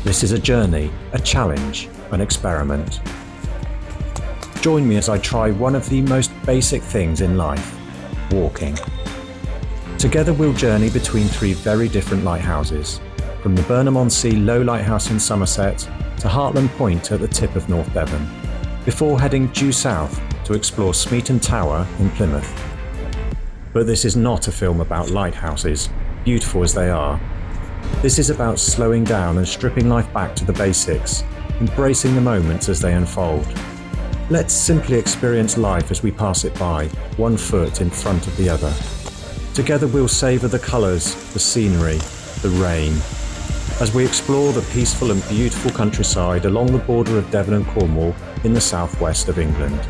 This is a journey, a challenge, an experiment. Join me as I try one of the most basic things in life, walking. Together we'll journey between three very different lighthouses, from the Burnham-on-Sea Low Lighthouse in Somerset to Heartland Point at the tip of North Devon, before heading due south to explore Smeaton Tower in Plymouth. But this is not a film about lighthouses, beautiful as they are. This is about slowing down and stripping life back to the basics, embracing the moments as they unfold. Let's simply experience life as we pass it by, one foot in front of the other. Together we'll savour the colours, the scenery, the rain, as we explore the peaceful and beautiful countryside along the border of Devon and Cornwall in the southwest of England.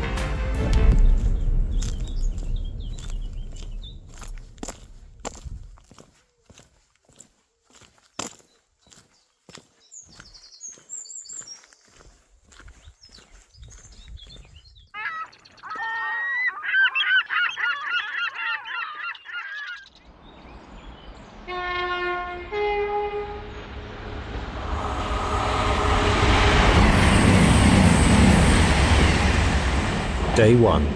Day 1.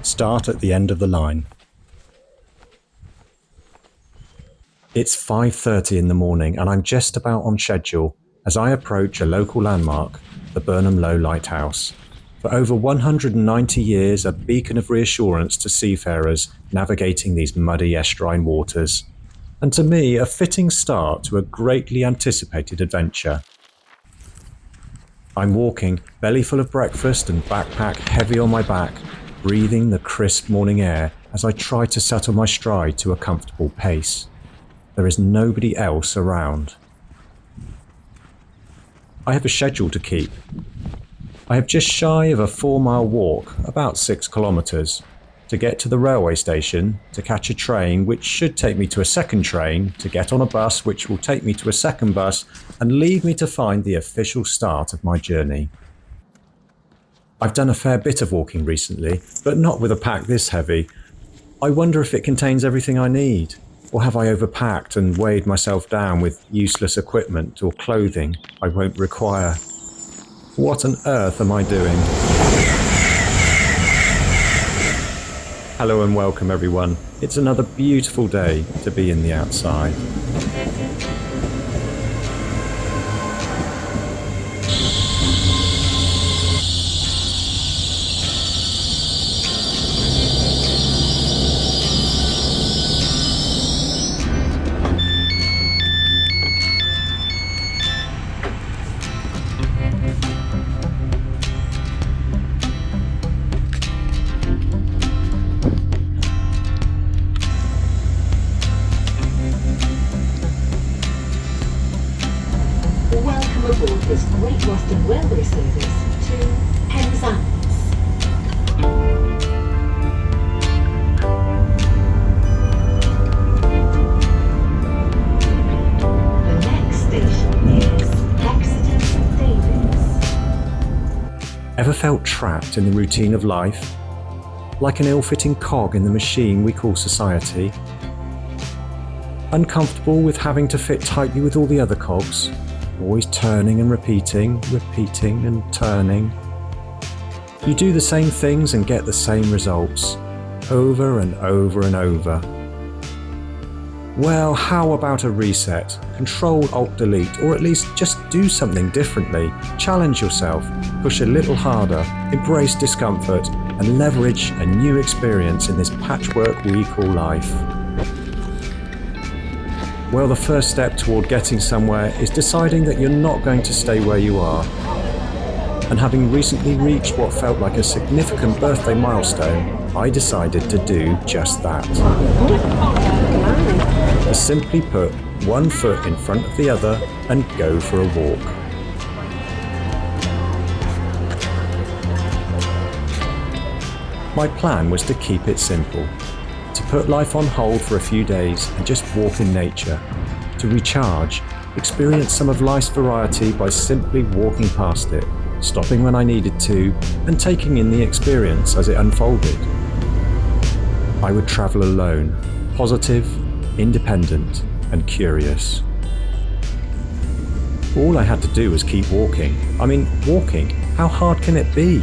Start at the end of the line. It's 5:30 in the morning and I'm just about on schedule as I approach a local landmark, the Burnham Low Lighthouse. For over 190 years, a beacon of reassurance to seafarers navigating these muddy estuarine waters. And to me, a fitting start to a greatly anticipated adventure. I'm walking, belly full of breakfast and backpack heavy on my back, breathing the crisp morning air as I try to settle my stride to a comfortable pace. There is nobody else around. I have a schedule to keep. I have just shy of a 4-mile walk, about 6 kilometres, to get to the railway station, to catch a train which should take me to a second train, to get on a bus which will take me to a second bus and leave me to find the official start of my journey. I've done a fair bit of walking recently, but not with a pack this heavy. I wonder if it contains everything I need, or have I overpacked and weighed myself down with useless equipment or clothing I won't require? What on earth am I doing? Hello and welcome everyone. It's another beautiful day to be in the outside. Aboard this Great Western Railway service to Penzance. The next station is Exeter St David's. Ever felt trapped in the routine of life? Like an ill-fitting cog in the machine we call society? Uncomfortable with having to fit tightly with all the other cogs? Always turning and repeating and turning. You do the same things and get the same results, over and over and over. Well, how about a reset? Control-Alt-Delete, or at least just do something differently. Challenge yourself, push a little harder, embrace discomfort, and leverage a new experience in this patchwork we call life. Well, the first step toward getting somewhere is deciding that you're not going to stay where you are. And having recently reached what felt like a significant birthday milestone, I decided to do just that. To simply put one foot in front of the other and go for a walk. My plan was to keep it simple. To put life on hold for a few days and just walk in nature, to recharge, experience some of life's variety by simply walking past it, stopping when I needed to, and taking in the experience as it unfolded. I would travel alone, positive, independent, and curious. All I had to do was keep walking. I mean, walking, how hard can it be?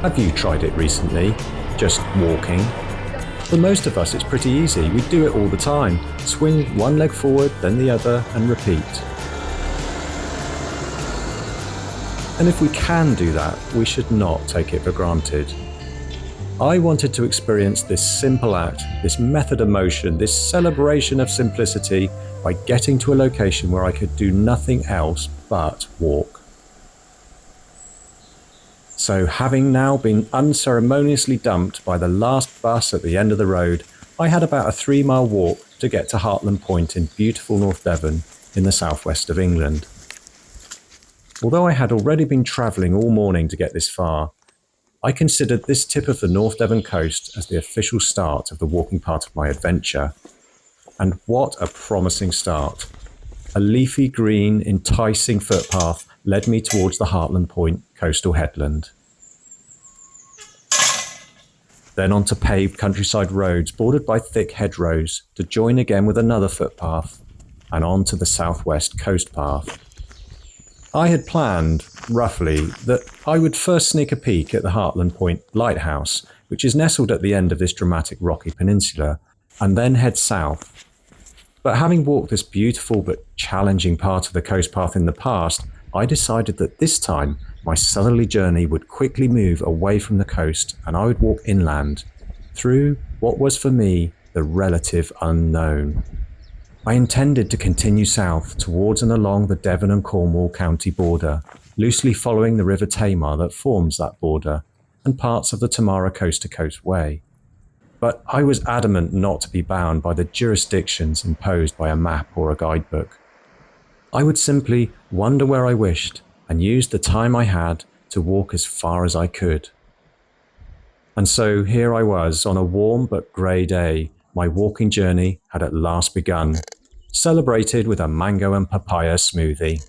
Have you tried it recently? Just walking? For most of us, it's pretty easy. We do it all the time. Swing one leg forward, then the other, and repeat. And if we can do that, we should not take it for granted. I wanted to experience this simple act, this method of motion, this celebration of simplicity by getting to a location where I could do nothing else but walk. So, having now been unceremoniously dumped by the last bus at the end of the road, I had about a 3-mile walk to get to Heartland Point in beautiful North Devon in the southwest of England. Although I had already been travelling all morning to get this far, I considered this tip of the North Devon coast as the official start of the walking part of my adventure. And what a promising start. A leafy green, enticing footpath led me towards the Heartland Point coastal headland. Then onto paved countryside roads bordered by thick hedgerows to join again with another footpath and on to the southwest coast path. I had planned, roughly, that I would first sneak a peek at the Heartland Point lighthouse, which is nestled at the end of this dramatic rocky peninsula, and then head south. But having walked this beautiful but challenging part of the coast path in the past, I decided that this time my southerly journey would quickly move away from the coast and I would walk inland, through what was for me the relative unknown. I intended to continue south towards and along the Devon and Cornwall county border, loosely following the River Tamar that forms that border and parts of the Tamara coast-to-coast way. But I was adamant not to be bound by the jurisdictions imposed by a map or a guidebook. I would simply wander where I wished and use the time I had to walk as far as I could. And so here I was on a warm but grey day. My walking journey had at last begun, celebrated with a mango and papaya smoothie.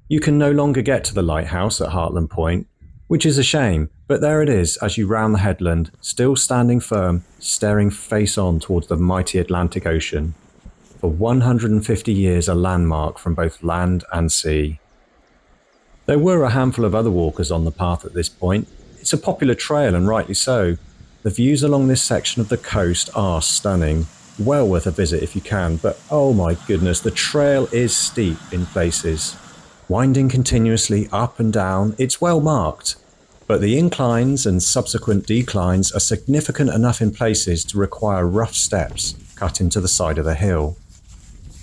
You can no longer get to the lighthouse at Heartland Point, which is a shame, but there it is as you round the headland, still standing firm, staring face on towards the mighty Atlantic Ocean. For 150 years a landmark from both land and sea. There were a handful of other walkers on the path at this point. It's a popular trail and rightly so. The views along this section of the coast are stunning. Well worth a visit if you can, but oh my goodness, the trail is steep in places. Winding continuously up and down, it's well marked. But the inclines and subsequent declines are significant enough in places to require rough steps cut into the side of the hill.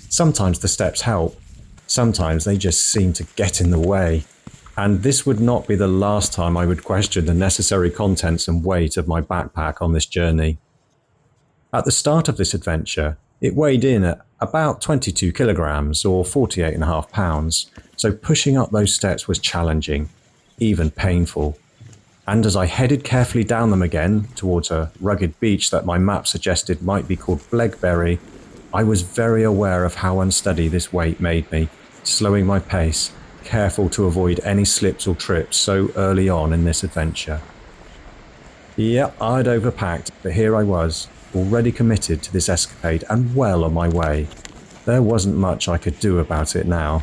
Sometimes the steps help, sometimes they just seem to get in the way. And this would not be the last time I would question the necessary contents and weight of my backpack on this journey. At the start of this adventure, it weighed in at about 22 kilograms or 48.5 pounds, so pushing up those steps was challenging, even painful. And as I headed carefully down them again towards a rugged beach that my map suggested might be called Blegberry, I was very aware of how unsteady this weight made me, slowing my pace, careful to avoid any slips or trips so early on in this adventure. Yep, I'd overpacked, but here I was, already committed to this escapade and well on my way. There wasn't much I could do about it now.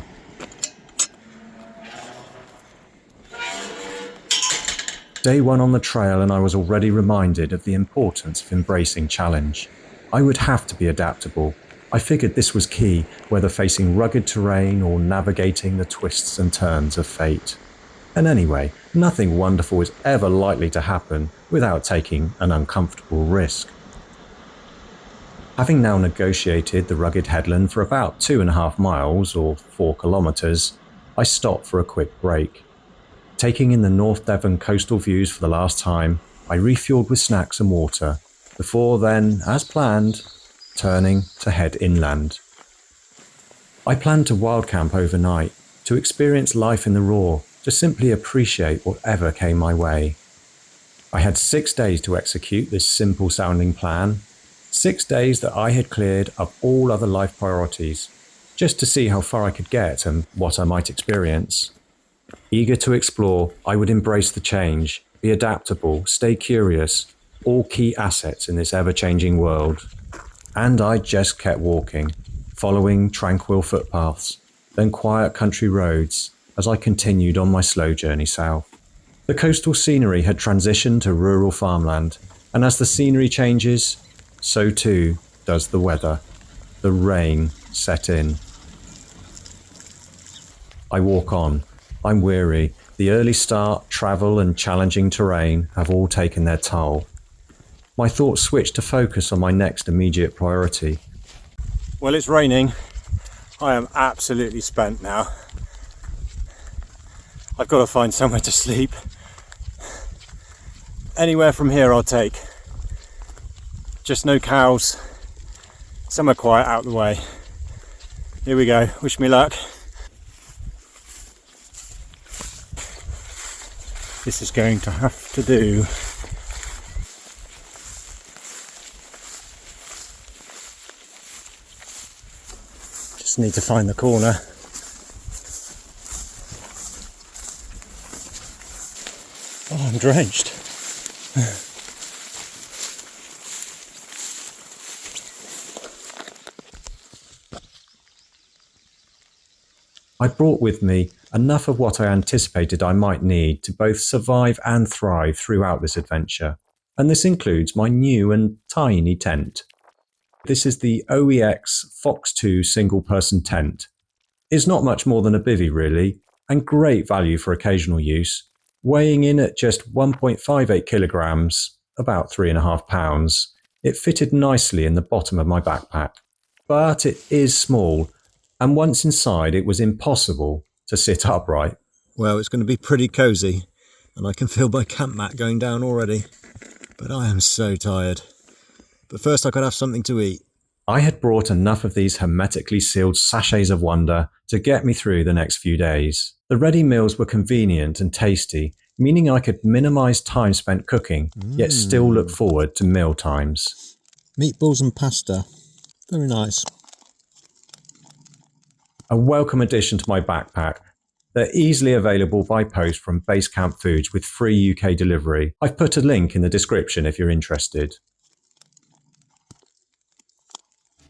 Day one on the trail and I was already reminded of the importance of embracing challenge. I would have to be adaptable. I figured this was key, whether facing rugged terrain or navigating the twists and turns of fate. And anyway, nothing wonderful is ever likely to happen without taking an uncomfortable risk. Having now negotiated the rugged headland for about 2.5 miles or 4 kilometres, I stopped for a quick break. Taking in the North Devon coastal views for the last time, I refueled with snacks and water, before then, as planned, turning to head inland. I planned to wild camp overnight, to experience life in the raw, to simply appreciate whatever came my way. I had 6 days to execute this simple sounding plan. 6 days that I had cleared of all other life priorities, just to see how far I could get and what I might experience. Eager to explore, I would embrace the change, be adaptable, stay curious, all key assets in this ever-changing world. And I just kept walking, following tranquil footpaths, then quiet country roads as I continued on my slow journey south. The coastal scenery had transitioned to rural farmland, and as the scenery changes, so too does the weather. The rain set in. I walk on. I'm weary. The early start, travel, and challenging terrain have all taken their toll. My thoughts switch to focus on my next immediate priority. Well, it's raining. I am absolutely spent now. I've got to find somewhere to sleep. Anywhere from here I'll take. Just no cows. Somewhere quiet out of the way. Here we go. Wish me luck. This is going to have to do. Just need to find the corner. Oh, I'm drenched. I brought with me enough of what I anticipated I might need to both survive and thrive throughout this adventure, and this includes my new and tiny tent. This is the OEX Fox 2 single-person tent. It's not much more than a bivvy really, and great value for occasional use, weighing in at just 1.58 kilograms, about 3.5 pounds. It fitted nicely in the bottom of my backpack, but it is small, and once inside it was impossible to sit upright. Well, it's going to be pretty cosy, and I can feel my camp mat going down already, but I am so tired. But first I could have something to eat. I had brought enough of these hermetically sealed sachets of wonder to get me through the next few days. The ready meals were convenient and tasty, meaning I could minimise time spent cooking, yet still look forward to meal times. Meatballs and pasta. Very nice. A welcome addition to my backpack. They're easily available by post from Base Camp Foods with free UK delivery. I've put a link in the description if you're interested.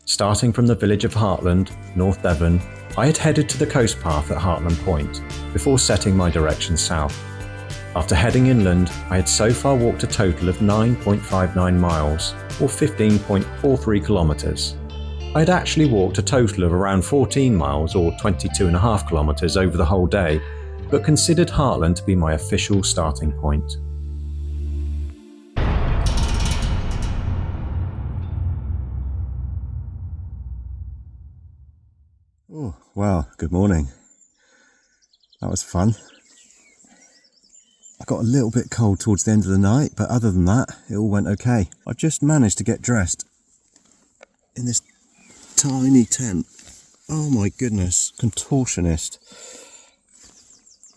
Starting from the village of Heartland, North Devon, I had headed to the coast path at Heartland Point before setting my direction south. After heading inland, I had so far walked a total of 9.59 miles, or 15.43 kilometres. I had actually walked a total of around 14 miles, or 22.5 kilometres over the whole day, but considered Heartland to be my official starting point. Oh, well, good morning. That was fun. I got a little bit cold towards the end of the night, but other than that, it all went okay. I just managed to get dressed in this tiny tent. Oh my goodness, contortionist.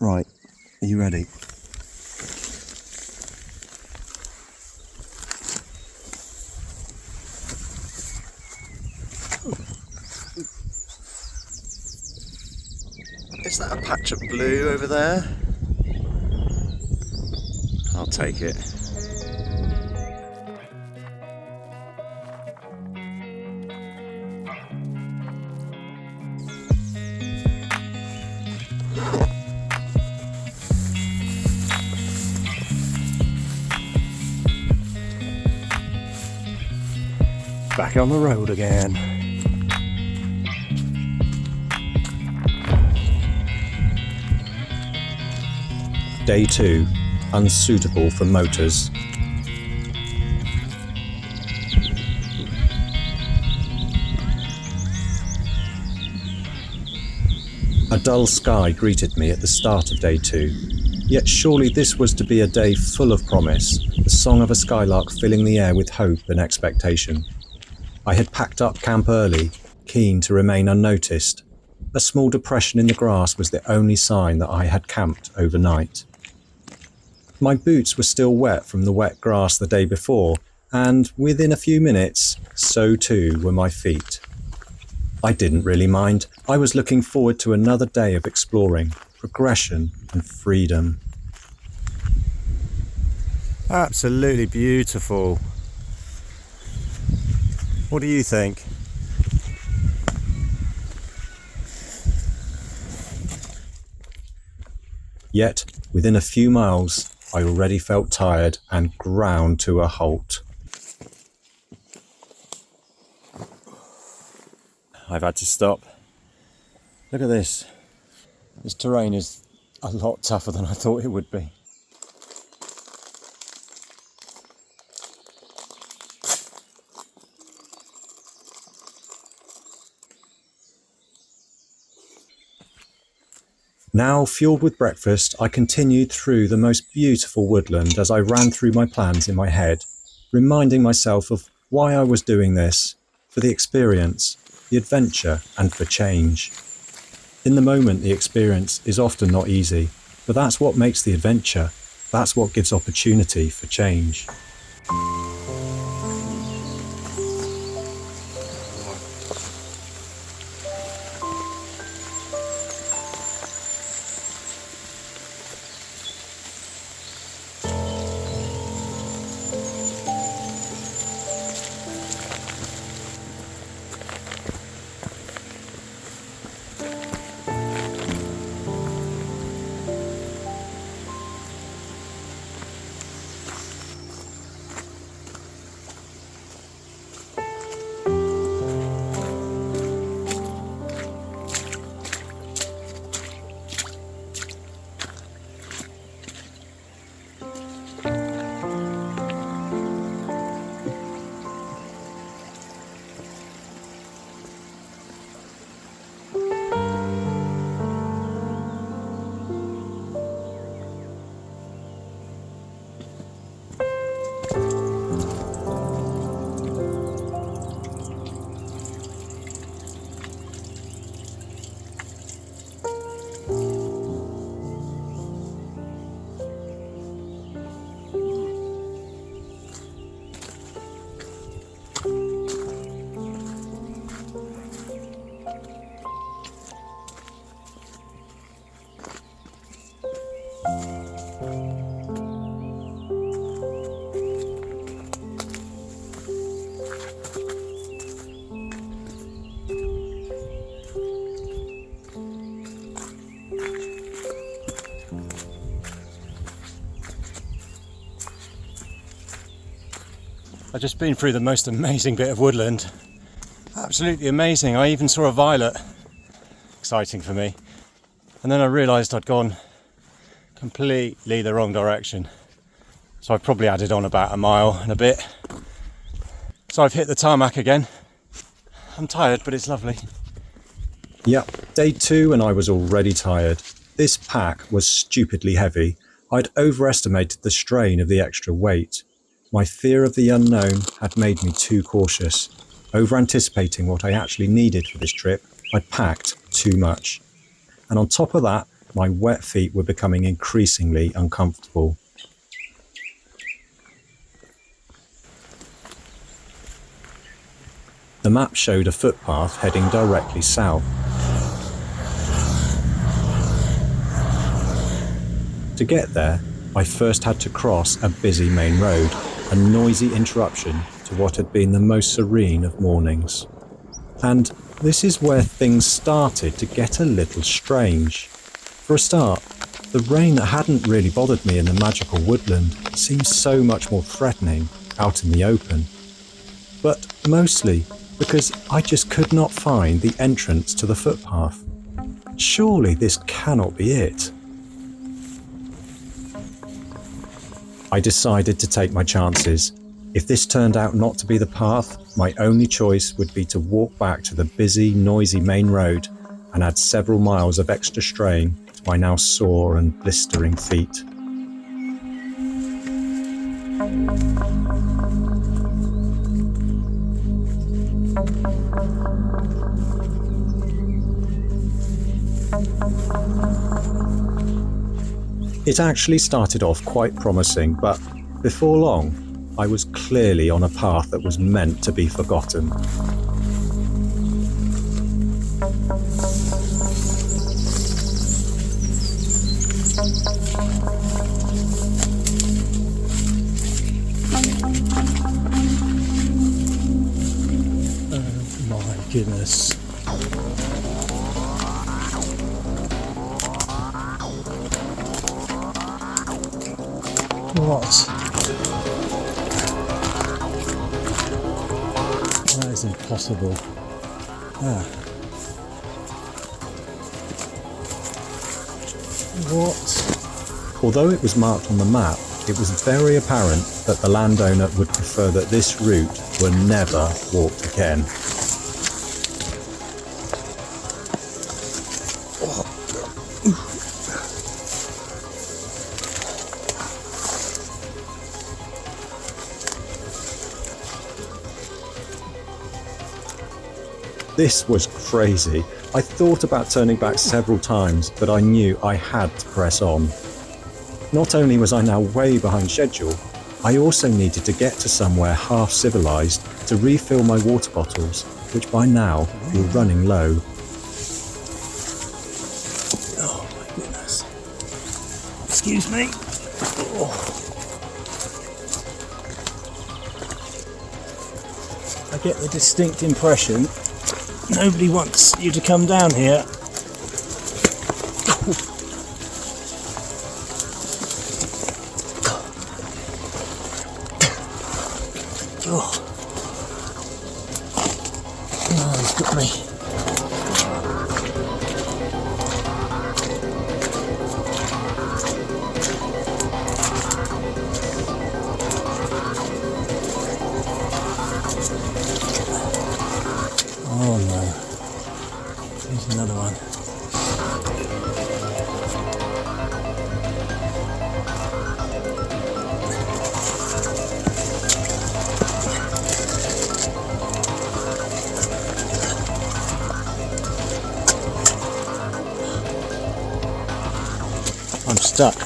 Right, are you ready? Is that a patch of blue over there? I'll take it. Back on the road again. Day 2, unsuitable for motors. A dull sky greeted me at the start of day 2, yet surely this was to be a day full of promise, the song of a skylark filling the air with hope and expectation. I had packed up camp early, keen to remain unnoticed. A small depression in the grass was the only sign that I had camped overnight. My boots were still wet from the wet grass the day before, and within a few minutes, so too were my feet. I didn't really mind. I was looking forward to another day of exploring, progression and freedom. Absolutely beautiful. What do you think? Yet, within a few miles, I already felt tired and ground to a halt. I've had to stop. Look at this. This terrain is a lot tougher than I thought it would be. Now, fueled with breakfast, I continued through the most beautiful woodland as I ran through my plans in my head, reminding myself of why I was doing this, for the experience, the adventure, and for change. In the moment, the experience is often not easy, but that's what makes the adventure. That's what gives opportunity for change. I've just been through the most amazing bit of woodland. Absolutely amazing. I even saw a violet. Exciting for me. And then I realised I'd gone completely the wrong direction. So I've probably added on about a mile and a bit. So I've hit the tarmac again. I'm tired, but it's lovely. Yep, day 2 and I was already tired. This pack was stupidly heavy. I'd overestimated the strain of the extra weight. My fear of the unknown had made me too cautious. Over-anticipating what I actually needed for this trip, I'd packed too much. And on top of that, my wet feet were becoming increasingly uncomfortable. The map showed a footpath heading directly south. To get there, I first had to cross a busy main road, a noisy interruption to what had been the most serene of mornings. And this is where things started to get a little strange. For a start, the rain that hadn't really bothered me in the magical woodland seemed so much more threatening out in the open. But mostly because I just could not find the entrance to the footpath. Surely this cannot be it. I decided to take my chances. If this turned out not to be the path, my only choice would be to walk back to the busy, noisy main road and add several miles of extra strain to my now sore and blistering feet. It actually started off quite promising, but before long, I was clearly on a path that was meant to be forgotten. Oh my goodness. What? That is impossible. What? Although it was marked on the map, it was very apparent that the landowner would prefer that this route were never walked again. This was crazy. I thought about turning back several times, but I knew I had to press on. Not only was I now way behind schedule, I also needed to get to somewhere half civilized to refill my water bottles, which by now were running low. Oh my goodness. Excuse me. I get the distinct impression nobody wants you to come down here. Oh, he's got me. Oh no. Here's another one. I'm stuck.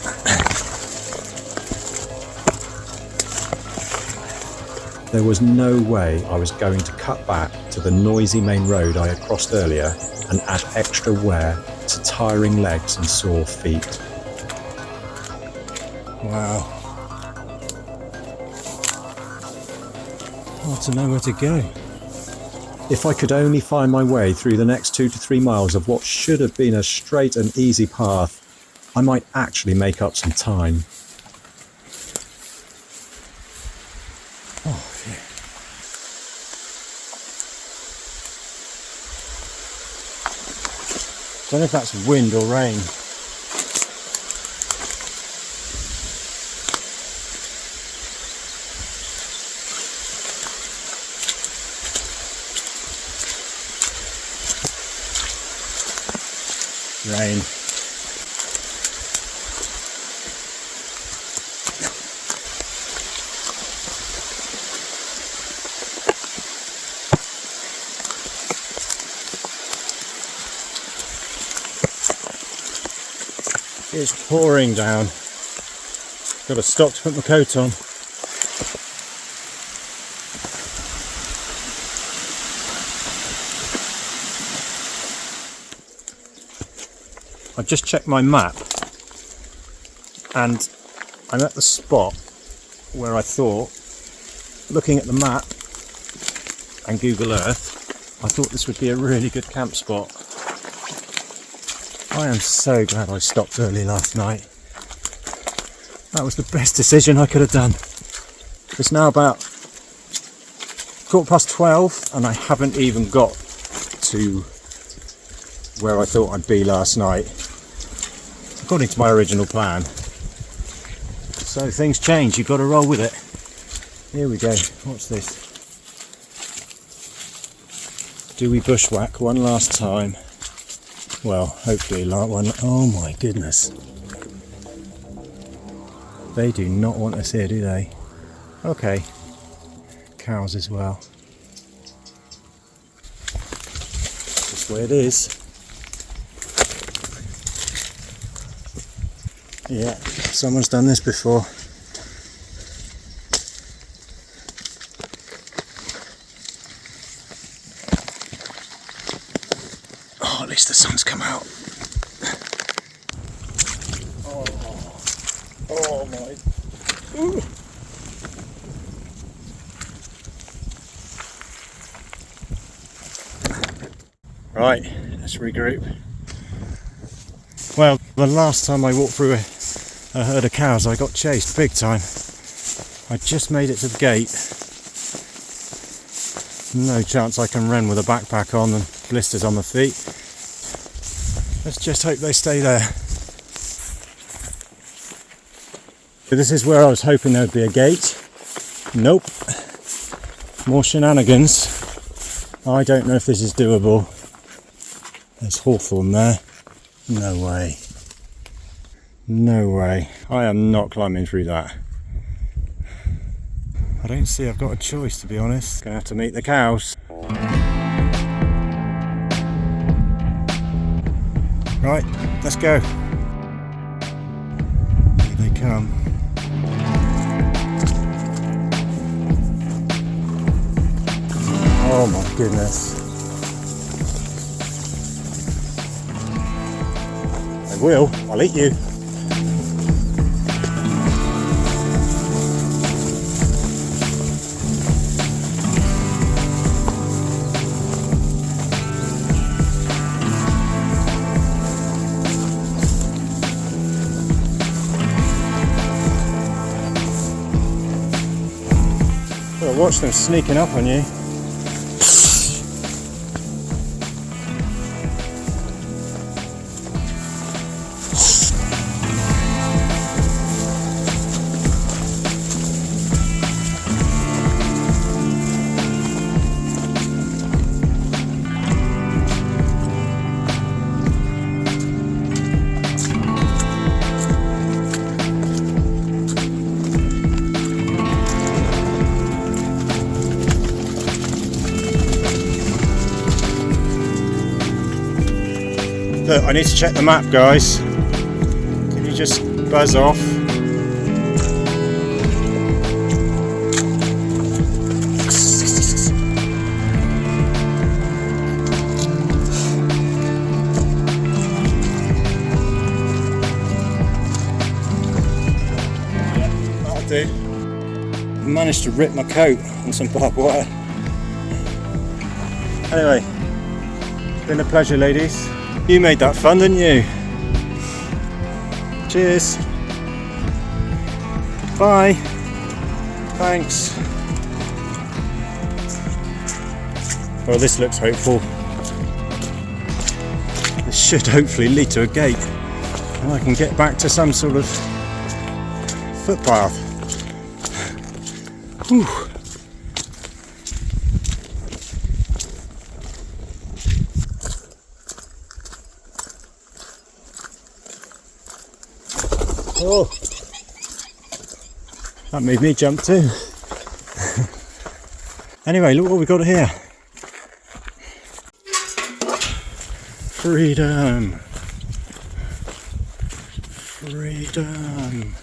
There was no way I was going to cut back to the noisy main road I had crossed earlier and add extra wear to tiring legs and sore feet. Wow. Hard to know where to go. If I could only find my way through the next 2 to 3 miles of what should have been a straight and easy path, I might actually make up some time. Oh, yeah. Don't know if that's wind or rain. Rain. It's pouring down. Got to stop to put my coat on. I've just checked my map and I'm at the spot where I thought, looking at the map and Google Earth, I thought this would be a really good camp spot. I am so glad I stopped early last night. That was the best decision I could have done. It's now about 12:15 and I haven't even got to where I thought I'd be last night, according to my original plan. So things change, you've got to roll with it. Here we go, what's this? Do we bushwhack one last time? Well, hopefully like one. Oh my goodness. They do not want us here, do they? Okay. Cows as well. Just the way it is. Yeah, someone's done this before. Oh, at least the sun's come out. Oh my. Ooh. Right, let's regroup. Well, the last time I walked through a herd of cows, I got chased big time. I just made it to the gate. No chance I can run with a backpack on and blisters on my feet. Let's just hope they stay there. This is where I was hoping there would be a gate. Nope. More shenanigans. I don't know if this is doable. There's hawthorn there. No way. No way. I am not climbing through that. I don't see I've got a choice, to be honest. Gonna have to meet the cows. Right, let's go. Here they come. Oh my goodness. I will, I'll eat you. Well, watch them sneaking up on you. Look, I need to check the map, guys. Can you just buzz off? That'll do. I managed to rip my coat on some barbed wire. Anyway, it's been a pleasure, ladies. You made that fun, didn't you? Cheers. Bye. Thanks. Well, this looks hopeful. This should hopefully lead to a gate, and I can get back to some sort of footpath. Whew. Oh, that made me jump too. Anyway, look what we've got here. Freedom. Freedom.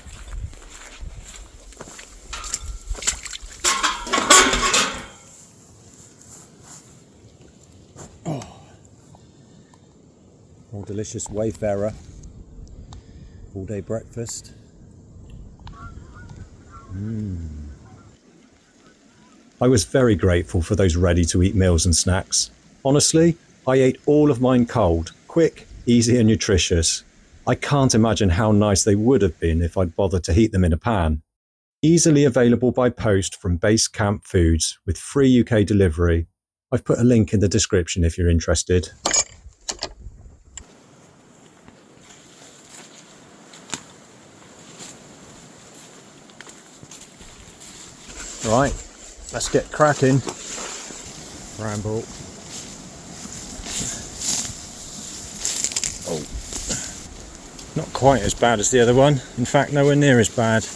Oh. More delicious wayfarer. All day breakfast. I was very grateful for those ready-to-eat meals and snacks. Honestly, I ate all of mine cold, quick, easy and nutritious. I can't imagine how nice they would have been if I'd bothered to heat them in a pan. Easily available by post from Base Camp Foods with free UK delivery. I've put a link in the description if you're interested. Right, let's get cracking. Ramble. Oh, not quite as bad as the other one. In fact, nowhere near as bad.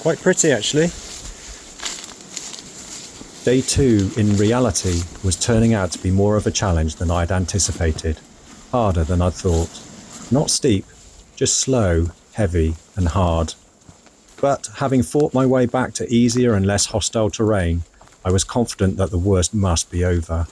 Quite pretty, actually. Day 2, in reality, was turning out to be more of a challenge than I'd anticipated. Harder than I'd thought. Not steep, just slow, heavy and hard. But having fought my way back to easier and less hostile terrain, I was confident that the worst must be over.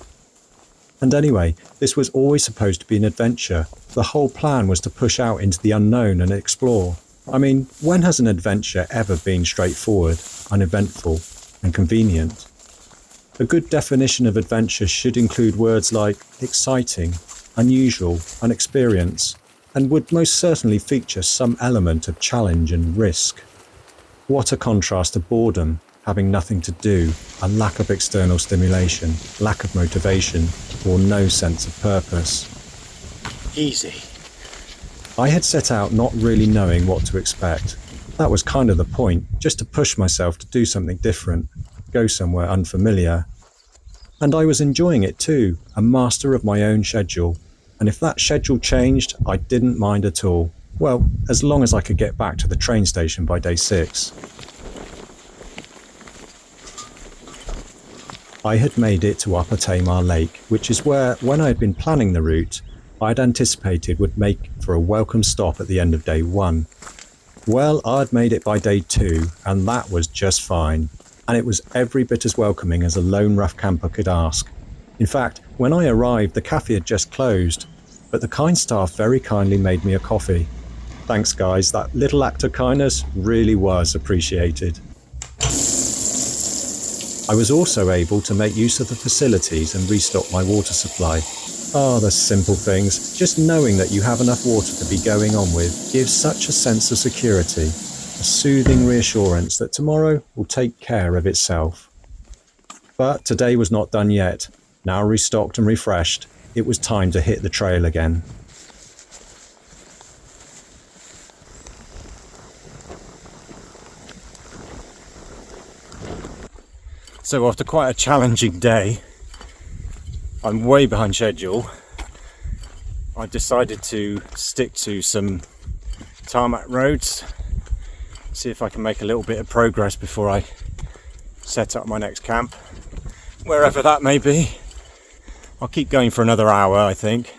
And anyway, this was always supposed to be an adventure. The whole plan was to push out into the unknown and explore. I mean, when has an adventure ever been straightforward, uneventful, and convenient? A good definition of adventure should include words like exciting, unusual, and experience, and would most certainly feature some element of challenge and risk. What a contrast to boredom, having nothing to do, a lack of external stimulation, lack of motivation, or no sense of purpose. Easy. I had set out not really knowing what to expect. That was kind of the point, just to push myself to do something different, go somewhere unfamiliar. And I was enjoying it too, a master of my own schedule. And if that schedule changed, I didn't mind at all. Well, as long as I could get back to the train station by day 6. I had made it to Upper Tamar Lake, which is where, when I had been planning the route, I'd anticipated would make for a welcome stop at the end of day 1. Well, I'd made it by day 2, and that was just fine. And it was every bit as welcoming as a lone rough camper could ask. In fact, when I arrived, the cafe had just closed, but the kind staff very kindly made me a coffee. Thanks guys, that little act of kindness really was appreciated. I was also able to make use of the facilities and restock my water supply. The simple things. Just knowing that you have enough water to be going on with gives such a sense of security, a soothing reassurance that tomorrow will take care of itself. But today was not done yet. Now restocked and refreshed, it was time to hit the trail again. So after quite a challenging day, I'm way behind schedule. I decided to stick to some tarmac roads, see if I can make a little bit of progress before I set up my next camp, wherever that may be. I'll keep going for another hour, I think.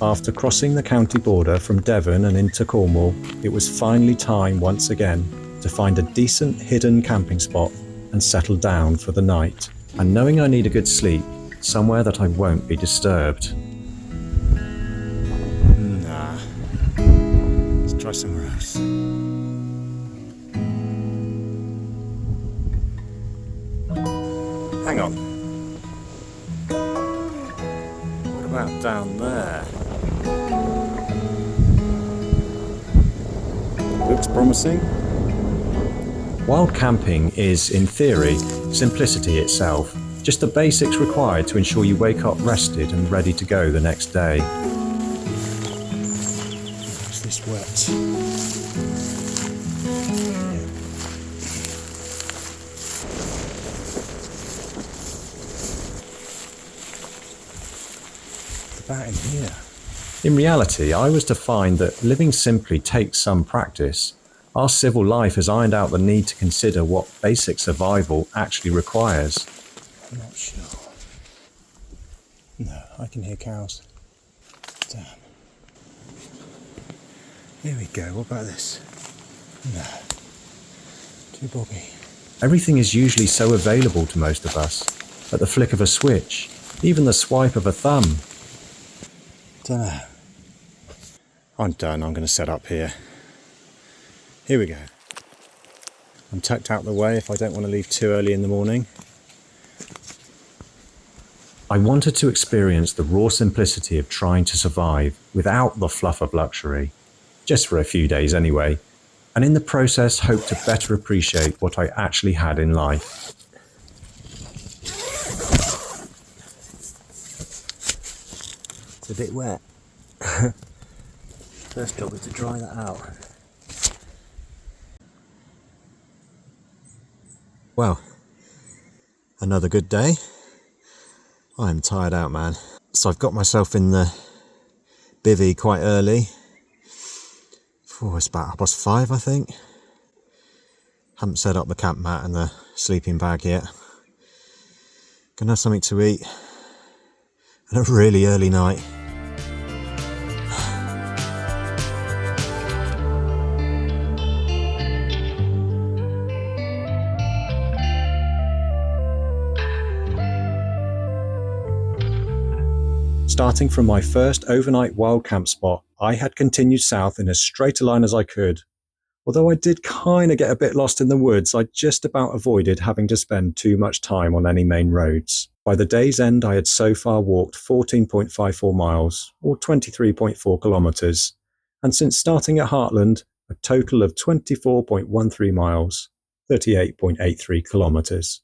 After crossing the county border from Devon and into Cornwall, it was finally time once again to find a decent hidden camping spot and settle down for the night. And knowing I need a good sleep, somewhere that I won't be disturbed. Nah. Let's try somewhere else. Hang on. What about down there? Looks promising. While camping is, in theory, simplicity itself, just the basics required to ensure you wake up rested and ready to go the next day. Is this wet? What's about in here? In reality, I was to find that living simply takes some practice. Our civil life has ironed out the need to consider what basic survival actually requires. I'm not sure. No, I can hear cows. Damn. Here we go, what about this? No. Too boggy. Everything is usually so available to most of us, at the flick of a switch, even the swipe of a thumb. Dunno. I'm done, I'm going to set up here. Here we go. I'm tucked out the way if I don't want to leave too early in the morning. I wanted to experience the raw simplicity of trying to survive without the fluff of luxury, just for a few days anyway, and in the process hope to better appreciate what I actually had in life. It's a bit wet. First job is to dry that out. Well, another good day. I'm tired out, man. So I've got myself in the bivvy quite early. Oh, it's about 5:30, I think. Haven't set up the camp mat and the sleeping bag yet. Gonna have something to eat and a really early night. Starting from my first overnight wild camp spot, I had continued south in as straight a line as I could. Although I did kind of get a bit lost in the woods, I just about avoided having to spend too much time on any main roads. By the day's end, I had so far walked 14.54 miles, or 23.4 kilometres, and since starting at Heartland, a total of 24.13 miles, 38.83 kilometres.